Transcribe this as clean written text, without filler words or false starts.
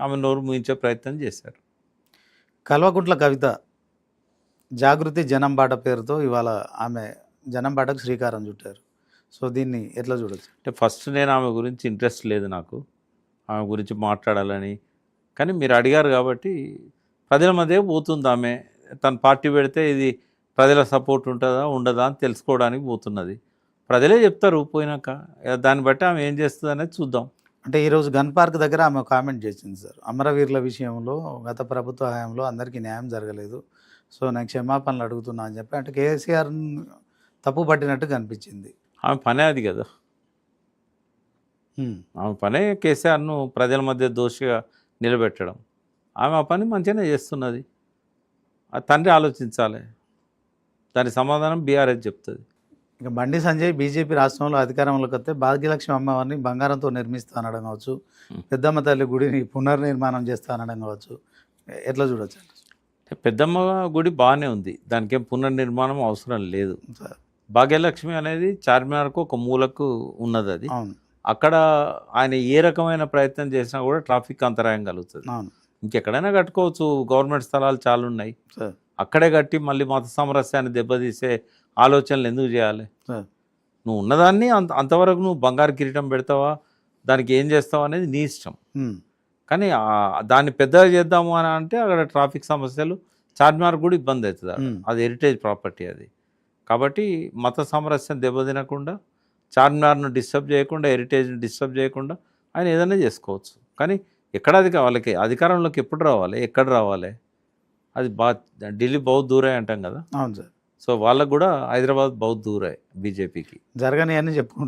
ఆమె నోరు మూయించే ప్రయత్నం చేశారు. కల్వకుంట్ల కవిత జాగృతి జనం బాట పేరుతో ఇవాళ ఆమె జనం బాటకు శ్రీకారం చుట్టారు. సో దీన్ని ఎట్లా చూడొచ్చు? అంటే ఫస్ట్ నేను ఆమె గురించి ఇంట్రెస్ట్ లేదు నాకు, ఆమె గురించి మాట్లాడాలని. కానీ మీరు అడిగారు కాబట్టి ప్రజల మధ్య పోతుంది ఆమె. తన పార్టీ పెడితే ఇది ప్రజల సపోర్ట్ ఉంటుందా ఉండదా అని తెలుసుకోవడానికి పోతున్నది. ప్రజలే చెప్తారు పోయినాక. దాన్ని బట్టి ఆమె ఏం చేస్తుంది అనేది చూద్దాం. అంటే ఈరోజు గన్ పార్క్ దగ్గర ఆమె కామెంట్ చేసింది సార్, అమరవీరుల విషయంలో గత ప్రభుత్వ హయాంలో అందరికీ న్యాయం జరగలేదు, సో నేను క్షమాపణలు అడుగుతున్నా అని చెప్పి అంటే కేసీఆర్ తప్పు పట్టినట్టు కనిపించింది. ఆమె పనే అది కదా. ఆమె పనే కేసీఆర్ను ప్రజల మధ్య దోషిగా నిలబెట్టడం. ఆమె ఆ పని మంచిగానే చేస్తున్నది. ఆ తండ్రి ఆలోచించాలి, దాని సమాధానం బీఆర్ఎస్ చెప్తుంది. ఇక బండి సంజయ్ బీజేపీ రాష్ట్రంలో అధికారంలోకి వస్తే భాగ్యలక్ష్మి అమ్మవారిని బంగారంతో నిర్మిస్తా అనడం కావచ్చు, పెద్దమ్మ తల్లి గుడిని పునర్నిర్మాణం చేస్తా అనడం కావచ్చు, ఎట్లా చూడొచ్చు? పెద్దమ్మ గుడి బాగానే ఉంది, దానికి ఏం పునర్నిర్మాణం అవసరం లేదు. భాగ్యలక్ష్మి అనేది చార్మినార్కు ఒక మూలకు ఉన్నది. అది అక్కడ ఆయన ఏ రకమైన ప్రయత్నం చేసినా కూడా ట్రాఫిక్ అంతరాయం కలుగుతుంది. ఇంకెక్కడైనా కట్టుకోవచ్చు, గవర్నమెంట్ స్థలాలు చాలా ఉన్నాయి, అక్కడే కట్టి మళ్ళీ మత సామరస్యాన్ని దెబ్బతీసే ఆలోచనలు ఎందుకు చేయాలి? నువ్వు ఉన్నదాన్ని అంతవరకు నువ్వు బంగారు కిరీటం పెడతావా, దానికి ఏం చేస్తావు అనేది నీ ఇష్టం. కానీ దాన్ని పెద్దగా చేద్దాము అని అంటే అక్కడ ట్రాఫిక్ సమస్యలు, చార్మినార్ కూడా ఇబ్బంది అవుతుంది. అది హెరిటేజ్ ప్రాపర్టీ అది. కాబట్టి మత సామరస్యం దెబ్బతినకుండా, చార్మినార్ను డిస్టర్బ్ చేయకుండా, హెరిటేజ్ని డిస్టర్బ్ చేయకుండా ఆయన ఏదైనా చేసుకోవచ్చు. కానీ ఎక్కడ వాళ్ళకి అధికారంలోకి ఎప్పుడు రావాలి, ఎక్కడ రావాలి, అది ఢిల్లీ బహుత్ దూరే అంటాం కదా. అవును సార్. సో వాళ్ళకు కూడా హైదరాబాద్ బహుత్ దూరే బీజేపీకి. జరగని అని చెప్పుకుంటారు.